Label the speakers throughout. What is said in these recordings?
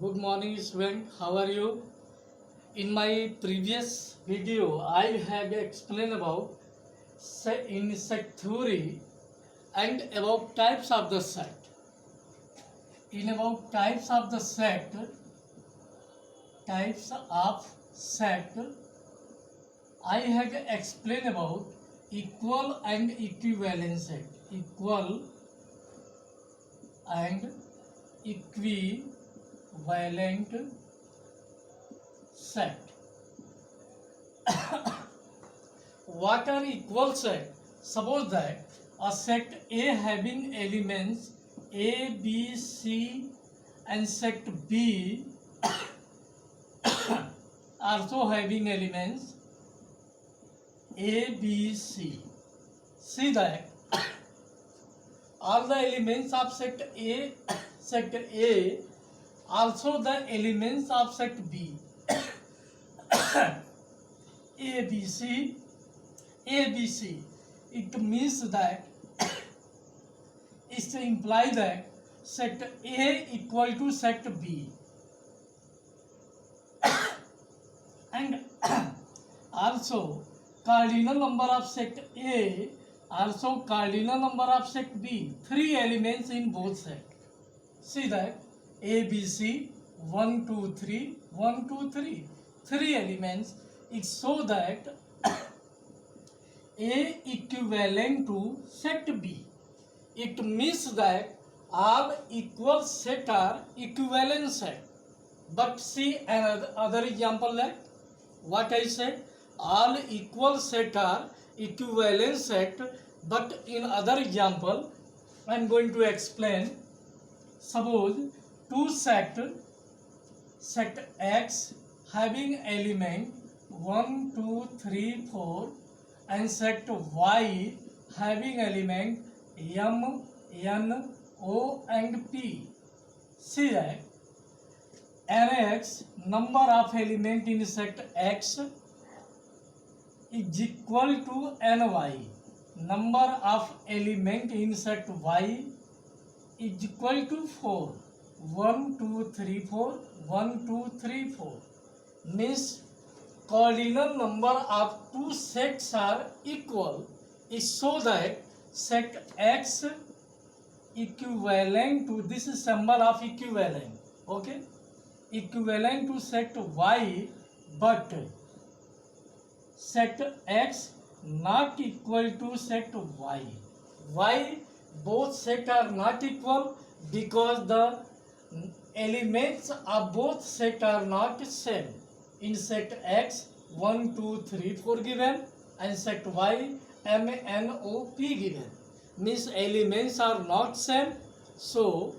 Speaker 1: Good morning, student. How are you? In my previous video, I have explained about in set theory and about types of the set. In about types of set, I have explained about equal and equivalent set. Equal and equivalent set. What are equal set? Suppose that a set A having elements A, B, C and set B also having elements A, B, C. See that all the elements of set A also the elements of set B. ABC. It means that it implies that set A equal to set B. And also cardinal number of set A, also cardinal number of set B. 3 elements in both set. See that ABC 1, 2, 3, 1, 2, 3. 3 elements. It shows that A equivalent to set B. It means that all equal set are equivalent set. But see another example like what I said. All equal set are equivalent set. But in other example, I am going to explain. Suppose two set X having element 1, 2, 3, 4 and set Y having element M, N, O and P. See that Nx number of element in set X is equal to Ny. Number of element in set Y is equal to 4. 1, 2, 3, 4. 1, 2, 3, 4. Means cardinal number of two sets are equal. It shows that set X equivalent to this is symbol of equivalent. Okay, equivalent to set Y, but set X not equal to set Y. Why both set are not equal? Because the elements of both set are not same. In set X 1, 2, 3, 4 given and set Y M, N, O, P given. Means elements are not same, so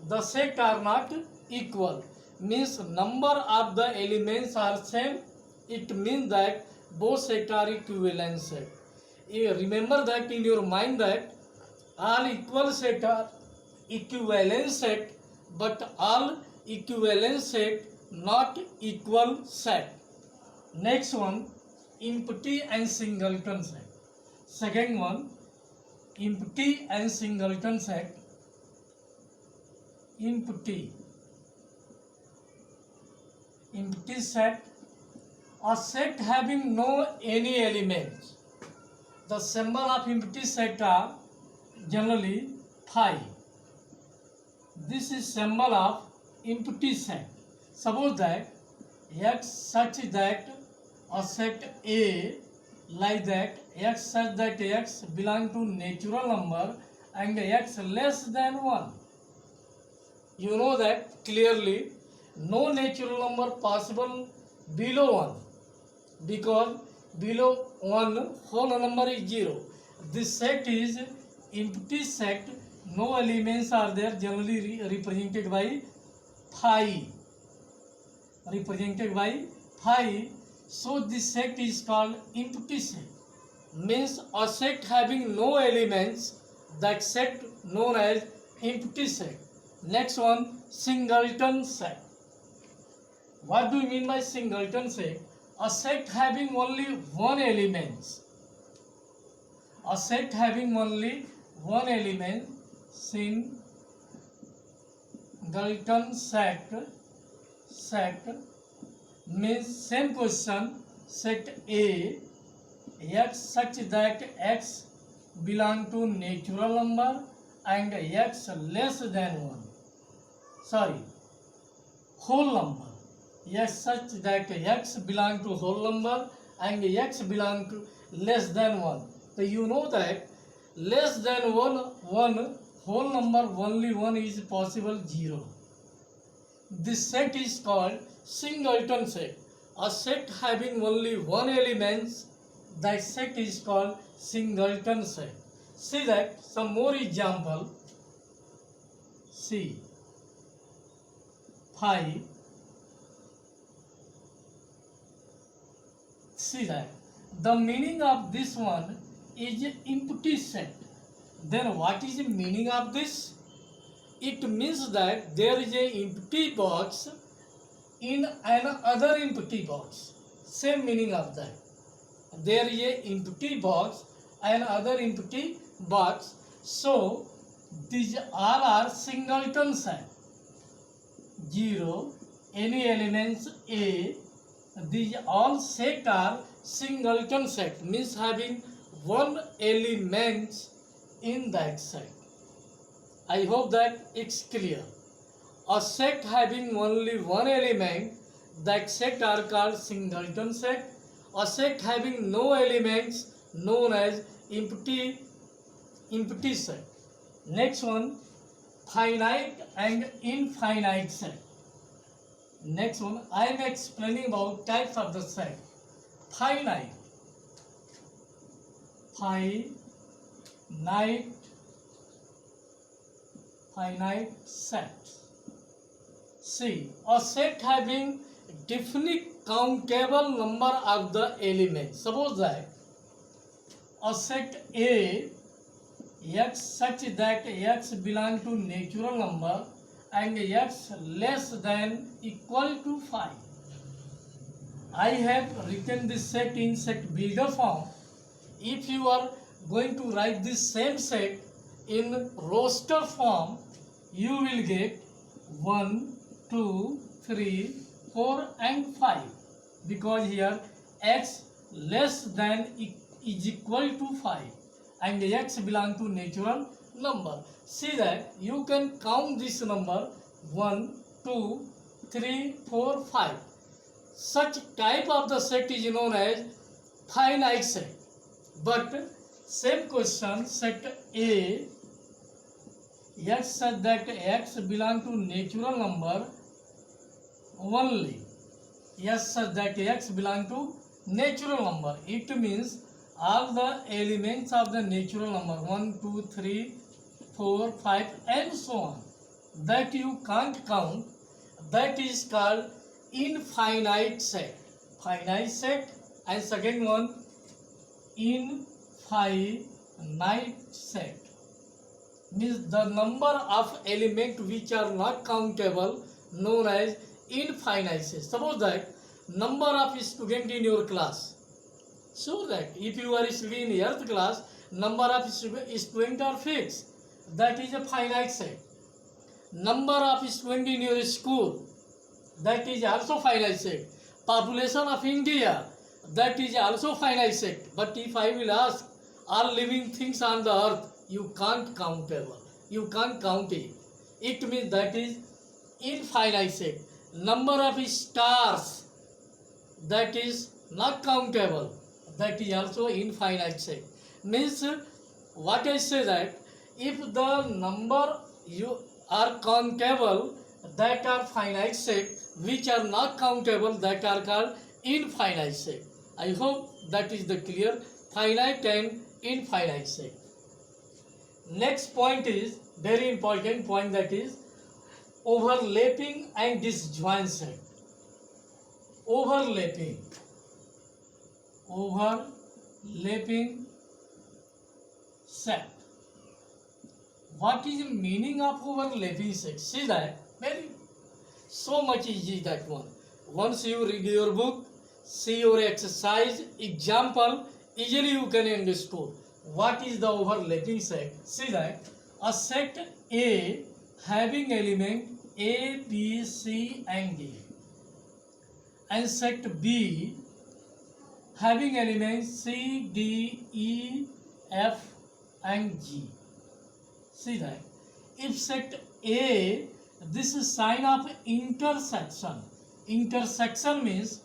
Speaker 1: the set are not equal. Means number of the elements are same. It means that both set are equivalent set. Remember that in your mind that all equal set are equivalent set, but all equivalent set not equal set. Next one, empty and singleton set. Second one, empty and singleton set. Empty set, a set having no any elements. The symbol of empty set are generally phi. This is symbol of empty set. Suppose that X such that a set A like that X such that X belong to natural number and X less than 1. You know that clearly no natural number possible below 1, because below 1 whole number is 0. This set is empty set. No elements are there, generally represented by phi. So this set is called empty set. Means a set having no elements, that set known as empty set. Next one, singleton set. What do you mean by singleton set? A set having only one element. A set having only one element, singleton set set means same question, set A x such that x belong to natural number and x less than 1, sorry, whole number, x such that x belong to whole number and x belong to less than 1. So you know that less than 1 whole number only one is possible, 0. This set is called singleton set. A set having only one element, that set is called singleton set. See that some more example. See 5. See that the meaning of this one is empty set. Then what is the meaning of this? It means that there is a empty box in another empty box. Same meaning of that. There is a empty box and other empty box. So these all are singleton set. 0, any elements A, these all set are singleton set, means having one element in that set. I hope that it's clear. A set having only one element, that set are called singleton set. A set having no elements known as empty set. Next one, finite and infinite set. Next one, I am explaining about types of the set. Finite set. See, a set having definite countable number of the elements. Suppose that a set A x such that x belong to natural number and x less than equal to 5. I have written this set in set builder form. If you are going to write this same set in roster form, you will get 1, 2, 3, 4 and 5, because here x less than is equal to 5 and x belong to natural number. See that you can count this number 1, 2, 3, 4, 5. Such type of the set is known as finite set. But same question, set A x such that x belong to natural number only, x such that x belong to natural number. It means all the elements of the natural number 1, 2, 3, 4, 5 and so on, that you can't count, that is called infinite set. Finite set. And second one, infinite set, means the number of elements which are not countable, known as infinite set. Suppose that number of students in your class, so that if you are studying in 8th class, number of students are fixed, that is a finite set. Number of students in your school, that is also finite set. Population of India, that is also finite set. But if I will ask all living things on the earth, you can't countable, you can't count it. It means that is infinite set. Number of stars, that is not countable, that is also infinite set. Means what I say, that if the number you are countable, that are finite set, which are not countable, that are called infinite set. I hope that is the clear finite and infinite set. Next point is very important point, that is overlapping and disjoint set. Overlapping set. What is the meaning of overlapping set? See that very so much easy, that one. Once you read your book, see your exercise example, easily you can understand what is the overlapping set. See that a set A having element A, B, C and D. and set B having elements C, D, E, F and G. See that? If set A, this is sign of intersection. Intersection means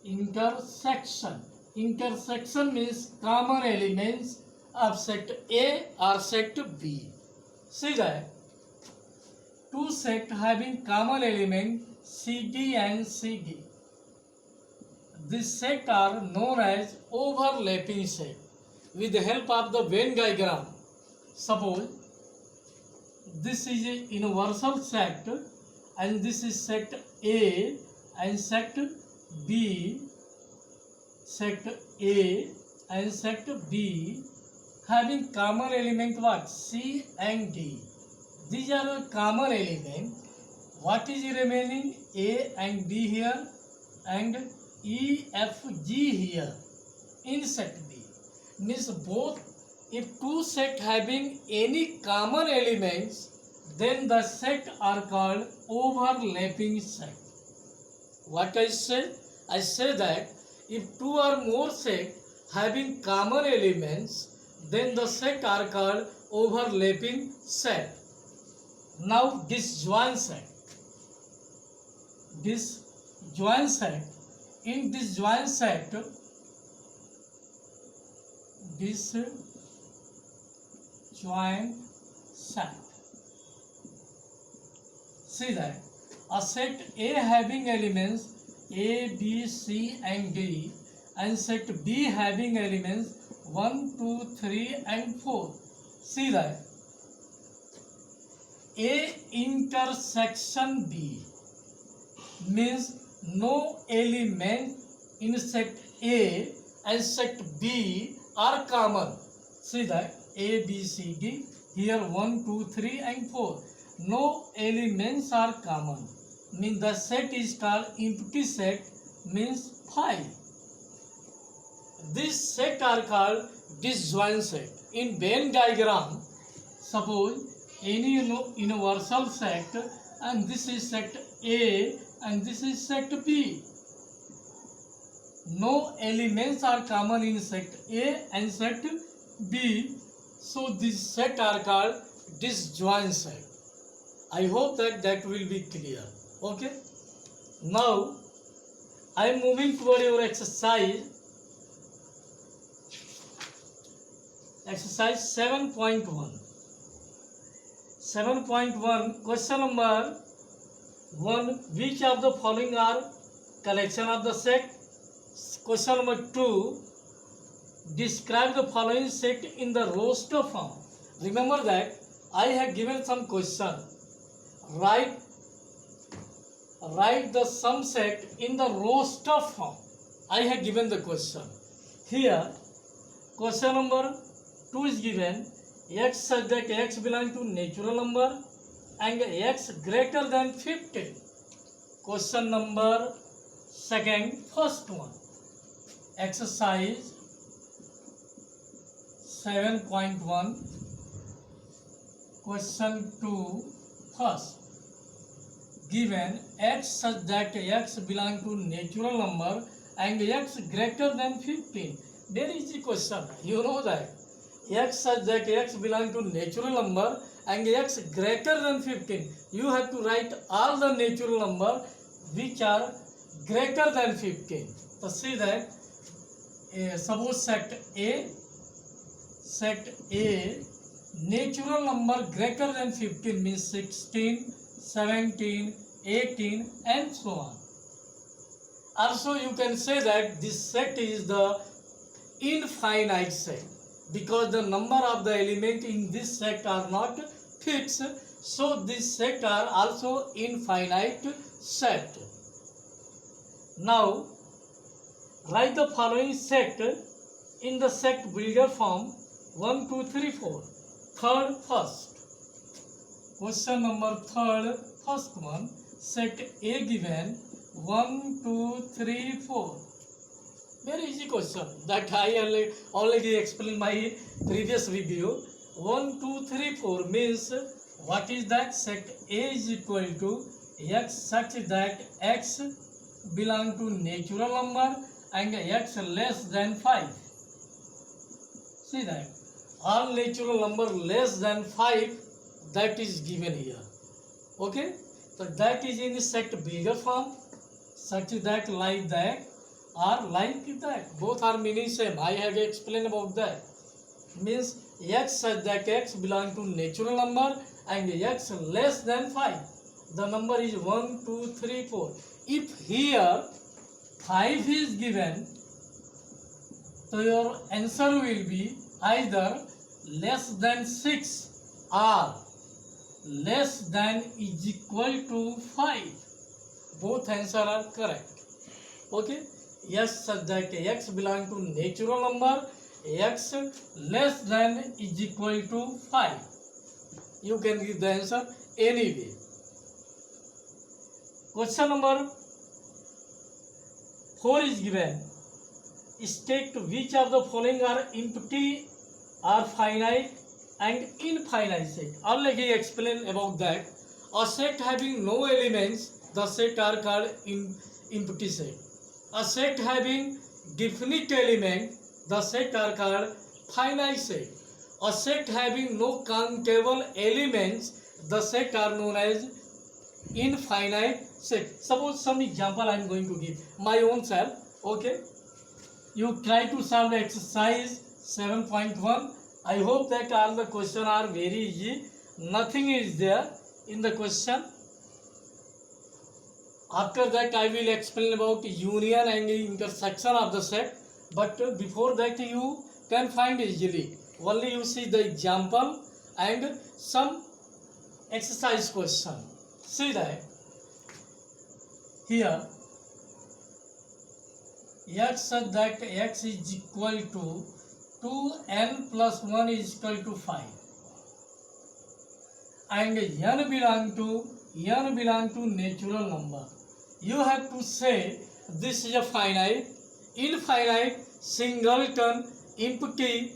Speaker 1: intersection. Intersection means common elements of set A or set B. See that? Two sets having common element CD and CD. These sets are known as overlapping set. With the help of the Venn diagram, suppose this is a universal set and this is set A and set B, set A and set B having common element what? C and D. These are the common element. What is remaining? A and B here and E, F, G here in set B. Means both, if two sets having any common elements, then the set are called overlapping set. What I say? I say that if two or more sets having common elements, then the set are called overlapping set. Now disjoint set. Disjoint set. In disjoint set, see that a set A having elements A, B, C and D and set B having elements 1, 2, 3 and 4. See that A intersection B means no element in set A and set B are common. See that A, B, C, D, here 1, 2, 3 and 4. No elements are common. Means the set is called empty set, means 5. This set are called disjoint set. In Venn diagram, suppose any universal set and this is set A and this is set B. No elements are common in set A and set B, so this set are called disjoint set. I hope that will be clear. Okay. Now I am moving toward your exercise. Exercise 7.1. 7.1 question number 1. Which of the following are collection of the set? Question number 2. Describe the following set in the roster form. Remember that I have given some question. Write the sum set in the roster form. I have given the question. Here, question number 2 is given. X such that x belongs to natural number and x greater than 15. Question number second, first one. Exercise 7.1. Question 2, first. Given x such that x belongs to natural number and x greater than 15. Very easy question. You know that. X such that x belongs to natural number and x greater than 15. You have to write all the natural number which are greater than 15. So see that. Suppose set A, natural number greater than 15 means 16, 17, 18 and so on. Also you can say that this set is the infinite set because the number of the element in this set are not fixed, so this set are also infinite set. Now write the following set in the set builder form 1, 2, 3, 4. Third, first. Question number third, first one. Set A given 1, 2, 3, 4. Very easy question that I already explained in my previous video. 1, 2, 3, 4 means What is that? Set A is equal to x such that x belong to natural number and x less than 5. See that all natural number less than 5, that is given here. Okay, so that is in set bigger form, such that, like that, or like that. Both are meaning same. I have explained about that. Means x such that x belong to natural number and x less than 5. The number is 1, 2, 3, 4. If here 5 is given, so your answer will be either less than 6 or less than is equal to 5. Both answer are correct. Okay, yes, such that x belong to natural number, x less than is equal to 5. You can give the answer anyway. Question number 4 is given. State which of the following are empty or finite and infinite set. Already explained about that. A set having no elements, the set are called empty set. A set having definite element, the set are called finite set. A set having no countable elements, the set are known as infinite set. Suppose some example I am going to give my own self. Okay, you try to solve exercise 7.1. I hope that all the questions are very easy. Nothing is there in the question. After that I will explain about union and intersection of the set. But before that you can find easily. Only you see the example and some exercise question. See that here x such that x is equal to 2n plus 1 is equal to 5 and n belong to natural number. You have to say this is a finite, infinite, singleton, empty,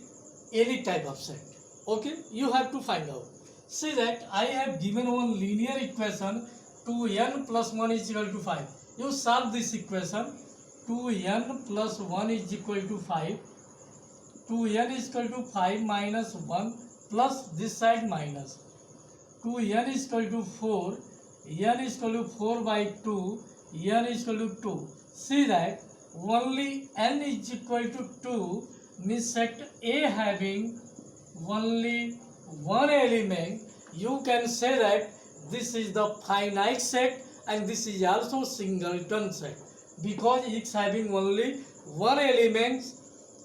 Speaker 1: any type of set. Okay, you have to find out. See that I have given one linear equation 2n plus 1 is equal to 5. You solve this equation. 2n plus 1 is equal to 5. 2n is equal to 5 minus 1 plus this side minus. 2n is equal to 4. n is equal to 4 by 2. n is equal to 2. See that only n is equal to 2 means set A having only one element. You can say that this is the finite set and this is also singleton set, because it's having only one element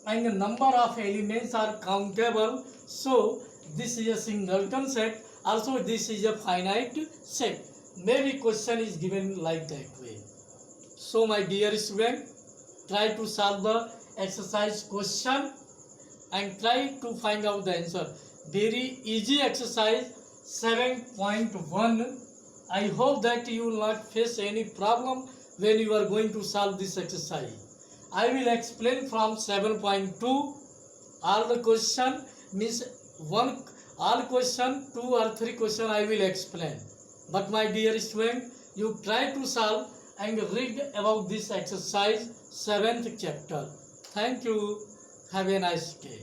Speaker 1: and the number of elements are countable. So this is a singleton set. Also this is a finite set. Maybe question is given like that way. So my dear student, try to solve the exercise question and try to find out the answer. Very easy exercise 7.1. I hope that you will not face any problem when you are going to solve this exercise. I will explain from 7.2. All the question means one, all question 2 or 3 question I will explain. But my dear student, you try to solve and read about this exercise 7th chapter. Thank you. Have a nice day.